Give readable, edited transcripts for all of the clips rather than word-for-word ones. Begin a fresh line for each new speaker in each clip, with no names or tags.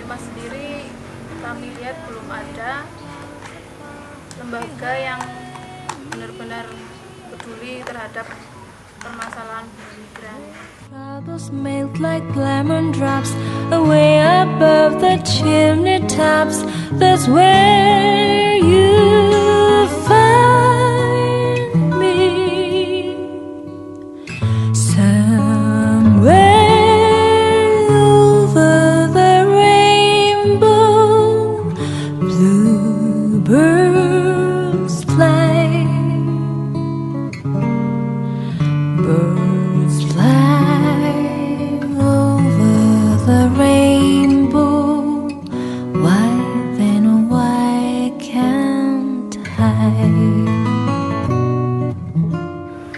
Lima sendiri kami lihat belum ada lembaga yang benar-benar peduli terhadap permasalahan migran.
Troubles melt like lemon drops away above the chimney tops. That's where you find me. Somewhere over the rainbow, bluebirds fly. Birds fly over the rainbow. Why then why can't I?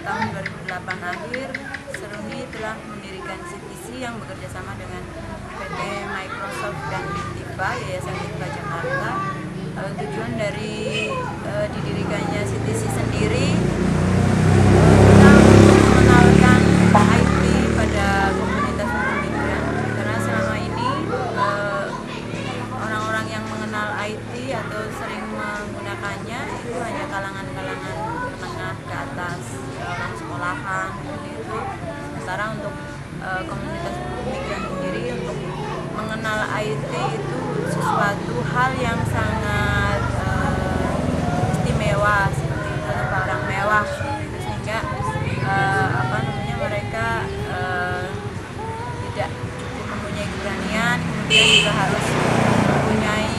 Tahun 2008 akhir, Seruni telah mendirikan CTC yang bekerja sama dengan PT Microsoft dan Lintiva, Yayasan Lintiva Jakarta. Tujuan dari didirikannya CTC sendiri kita mengenalkan IT pada komunitas migran, karena selama ini orang-orang yang mengenal IT atau sering menggunakannya itu hanya kalangan-kalangan menengah ke atas, orang sekolahan seperti itu. Sementara untuk komunitas migran sendiri, untuk mengenal IT itu sesuatu hal yang sangat istimewa seperti itu, atau barang mewah seperti itu, sehingga mereka tidak cukup mempunyai keberanian, kemudian juga harus mempunyai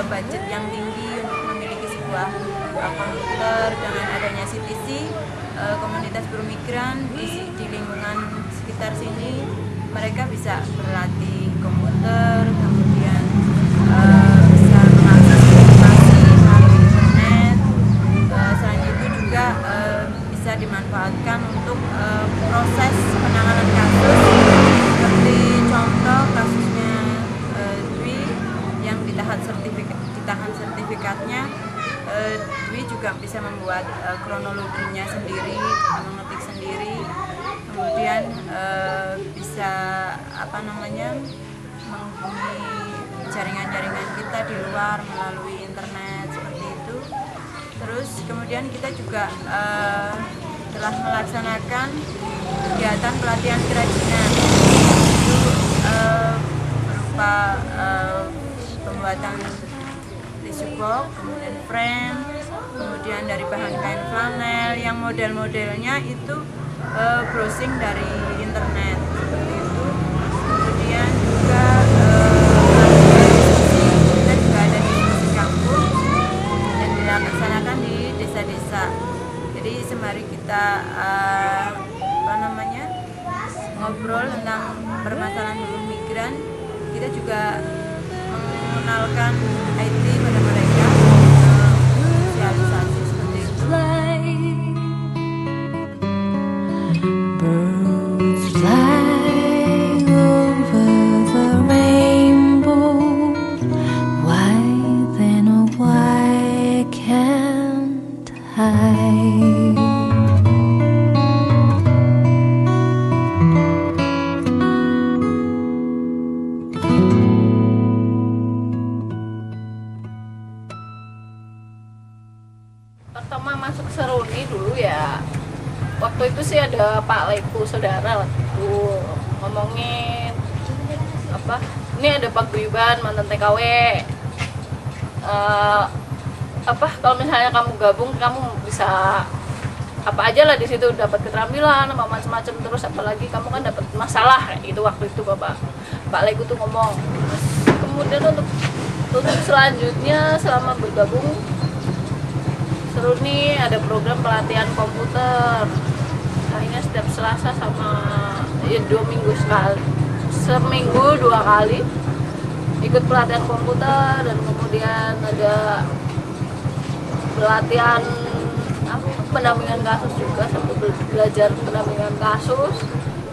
budget yang tinggi untuk memiliki sebuah komputer. Dengan adanya CTC, komunitas buruh migran di lingkungan sekitar sini, mereka bisa berlatih komputer, kemudian bisa mengakses informasi melalui internet. Selain itu juga bisa dimanfaatkan untuk proses penanganan kasus, seperti contoh kasusnya Dwi yang ditahan sertifikatnya. Dwi juga bisa membuat kronologinya sendiri, mengetik sendiri, kemudian bisa menghubungi jaringan-jaringan kita di luar melalui internet seperti itu. Terus kemudian kita juga telah melaksanakan kegiatan pelatihan kerajinan, itu berupa pembuatan tisu box, kemudian frame, kemudian dari bahan kain flanel yang model-modelnya itu browsing dari internet seperti itu. Kemudian juga kita juga ada diskusi kampus dan dilaksanakan di desa-desa. Jadi sembari kita ngobrol tentang permasalahan buruh migran, kita juga mengenalkan IT pada mereka, sosialisasi seperti itu.
Birds fly over the rainbow. Why then why can't I?
Pertama masuk Seruni dulu ya, waktu itu sih ada Pak Leku saudara waktu itu ngomongin ini ada Pak Guyuban mantan TKW, kalau misalnya kamu gabung kamu bisa apa aja lah di situ, dapat keterampilan apa macam-macam, terus apalagi kamu kan dapat masalah kayak gitu waktu itu Pak Leku tuh ngomong. Kemudian untuk selanjutnya selama bergabung Seruni ada program pelatihan komputer. Akhirnya setiap Selasa sama 2 minggu sekali, seminggu 2 kali ikut pelatihan komputer, dan kemudian ada pelatihan pendampingan kasus juga, sambil belajar pendampingan kasus.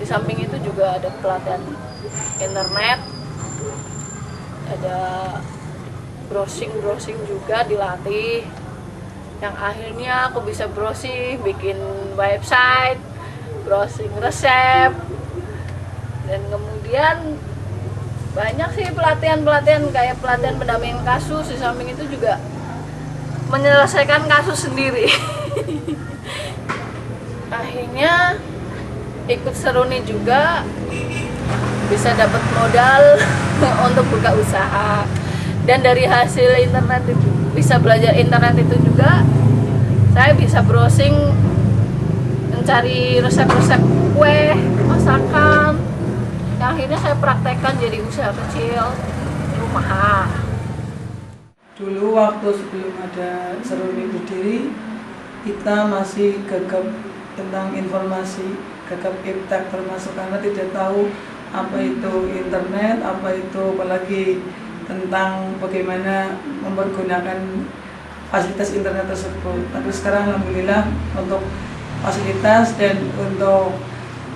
Di samping itu juga ada pelatihan internet, ada browsing juga dilatih, yang akhirnya aku bisa browsing, bikin website, browsing resep, dan kemudian Banyak sih pelatihan-pelatihan kayak pelatihan pendampingan kasus, di samping itu juga menyelesaikan kasus sendiri. Akhirnya ikut Seruni juga bisa dapat modal untuk buka usaha, dan dari hasil internet itu, bisa belajar internet itu juga saya bisa browsing mencari resep-resep kue, masakan yang akhirnya saya praktekkan jadi usaha kecil rumahan.
Dulu waktu sebelum ada Seruni berdiri, kita masih gagap tentang informasi, gagap iptek termasuk karena tidak tahu apa itu internet, apa itu apalagi tentang bagaimana mempergunakan fasilitas internet tersebut. Tapi sekarang alhamdulillah untuk fasilitas dan untuk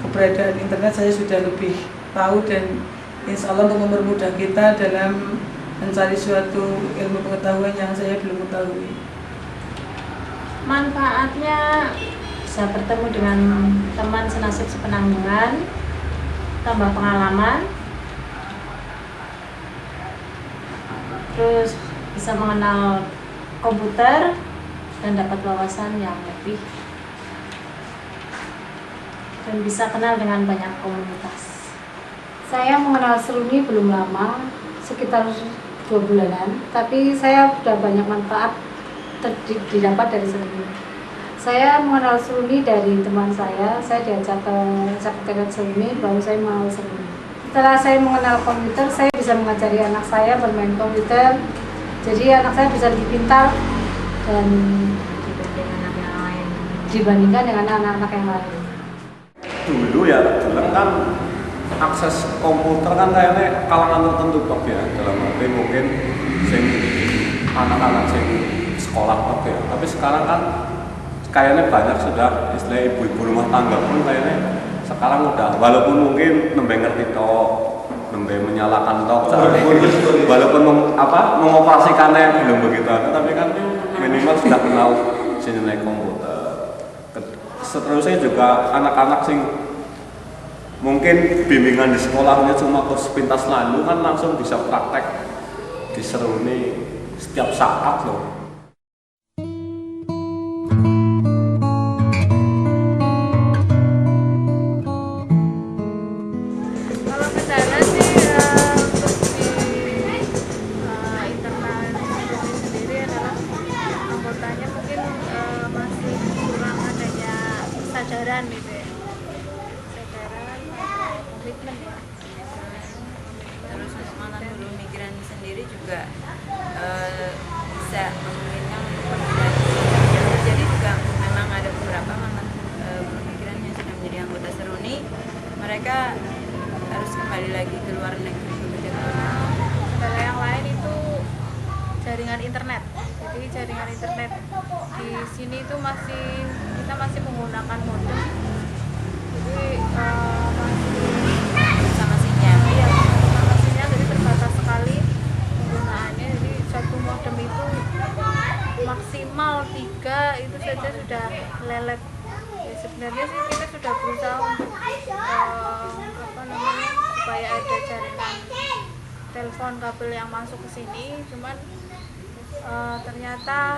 keberadaan internet saya sudah lebih tahu, dan insya Allah untuk mempermudah kita dalam mencari suatu ilmu pengetahuan yang saya belum ketahui.
Manfaatnya bisa bertemu dengan teman senasib sepenanggungan, tambah pengalaman, terus bisa mengenal komputer dan dapat wawasan yang lebih, dan bisa kenal dengan banyak komunitas.
Saya mengenal Seruni belum lama, sekitar 2 bulanan, tapi saya sudah banyak manfaat didapat dari Seruni. Saya mengenal Seruni dari teman saya diajak ke sekretariat Seruni, baru saya mengenal Seruni. Setelah saya mengenal komputer, saya bisa mengajari anak saya bermain komputer, jadi anak saya bisa lebih pintar dan dibandingkan dengan anak-anak yang lain.
Dulu ya, dulu kan akses komputer kan kayaknya kalangan tertentu tok ya, dalam arti mungkin sing anak-anak sing sekolah tok ya. Tapi sekarang kan kayaknya banyak sudah istilah ibu-ibu rumah tangga pun kayaknya sekarang udah, walaupun mungkin nembe ngerti tok, nembe menyalakan tok, walaupun mengoperasikannya belum begitu, tapi kan minimal sudah kenal nilai komputer. Seterusnya juga anak-anak sing mungkin bimbingan di sekolahnya cuma sepintas lalu kan langsung bisa praktek di Seruni setiap saat loh.
Kalau kendala sih untuk di internal sendiri adalah anggotanya mungkin masih kurang adanya kesadaran gitu ya. Komitmen ya.
Terus mantan buruh migran sendiri juga bisa memungkinkan untuk perguruan. Jadi juga memang ada beberapa mantan buruh migran yang sudah menjadi anggota Seruni, mereka harus kembali lagi ke luar negeri bekerja ke luar negeri.
Kendala yang lain itu jaringan internet. Jadi jaringan internet di sini itu kita masih menggunakan modem. Jadi
Sama sinyal.
iya, sama sinyal, jadi terbatas sekali penggunaannya. Jadi satu modem itu maksimal 3 itu saja sudah lelet. Ya, sebenarnya sih kita sudah berusaha untuk supaya ada jaringan telepon kabel yang masuk ke sini, cuman ternyata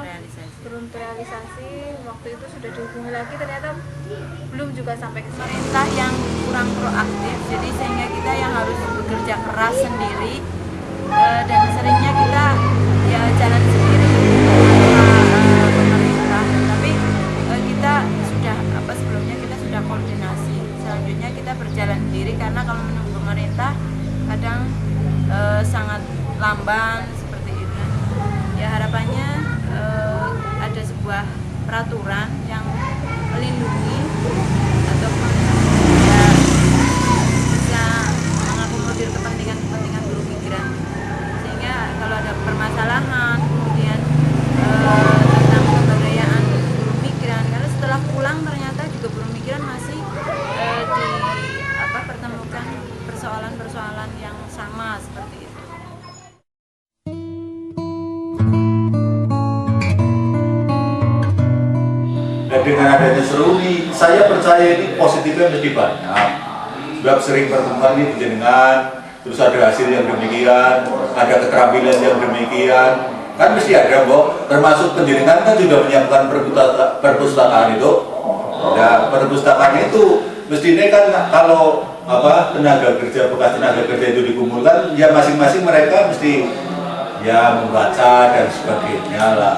belum terrealisasi. Waktu itu sudah dihubungi lagi, ternyata belum juga sampai ke sana.
Pemerintah yang kurang proaktif, jadi sehingga kita yang harus bekerja keras sendiri, dan seringnya kita ya jalan sendiri tanpa pemerintah. Tapi kita sudah sebelumnya kita sudah koordinasi. Selanjutnya kita berjalan sendiri karena kalau menunggu pemerintah kadang sangat lamban seperti itu. Ya harapannya ada sebuah peraturan yang melindungi atau ya, bisa mengakomodir kepentingan buruh migran, sehingga kalau ada permasalahan kemudian tentang pemberdayaan buruh migran, karena setelah pulang ternyata juga buruh migran masih pertemukan persoalan-persoalan yang sama seperti itu.
Dan dengan adanya Seruni, saya percaya ini positifnya mesti banyak. Sebab sering bertemu ini dengan terus ada hasil yang demikian, ada keterampilan yang demikian, kan mesti ada kok. Termasuk penjaringan kan juga menyiapkan perpustakaan itu. Nah, perpustakaan itu mestinya kan kalau tenaga kerja, bekas tenaga kerja itu dikumpulkan, ya masing-masing mereka mesti ya membaca dan sebagainya lah.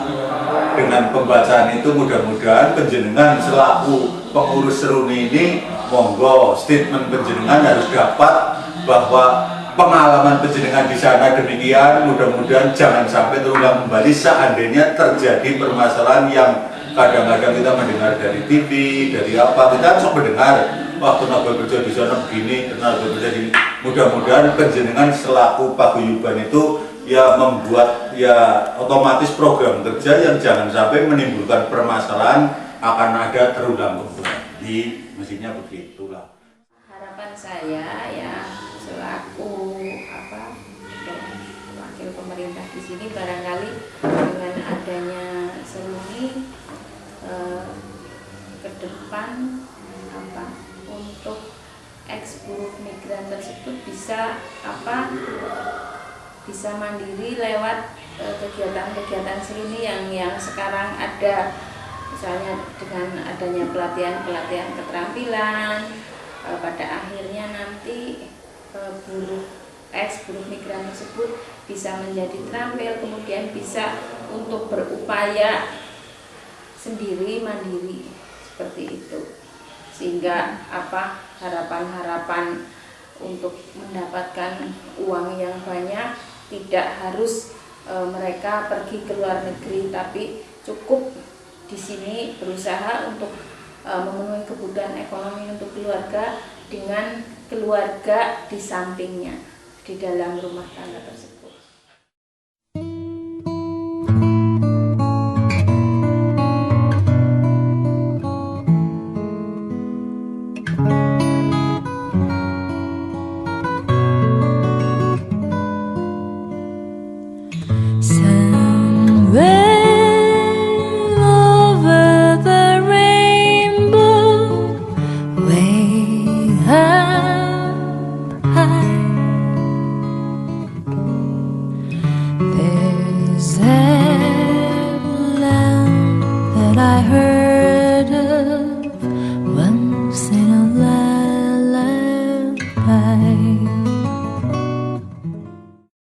Dengan pembacaan itu mudah-mudahan penjenengan selaku pengurus Seruni ini, monggo statement penjenengan harus dapat bahwa pengalaman penjenengan di sana demikian, mudah-mudahan jangan sampai terulang kembali seandainya terjadi permasalahan yang kadang-kadang kita mendengar dari TV, dari apa, kita sok mendengar, wah tenaga kerja di sana begini, tenaga kerja di. Mudah-mudahan penjenengan selaku paguyuban itu ya membuat ya otomatis program kerja yang jangan sampai menimbulkan permasalahan akan ada terulang kembali, mestinya begitulah.
Harapan saya ya selaku wakil pemerintah di sini, barangkali dengan adanya Seruni ke depan untuk ex-buruh migran tersebut bisa bisa mandiri lewat kegiatan-kegiatan Seruni yang sekarang ada, misalnya dengan adanya pelatihan keterampilan, pada akhirnya nanti ex-buruh migran tersebut bisa menjadi terampil, kemudian bisa untuk berupaya sendiri mandiri seperti itu, sehingga harapan-harapan untuk mendapatkan uang yang banyak tidak harus mereka pergi ke luar negeri, tapi cukup di sini berusaha untuk memenuhi kebutuhan ekonomi untuk keluarga dengan keluarga di sampingnya di dalam rumah tangga.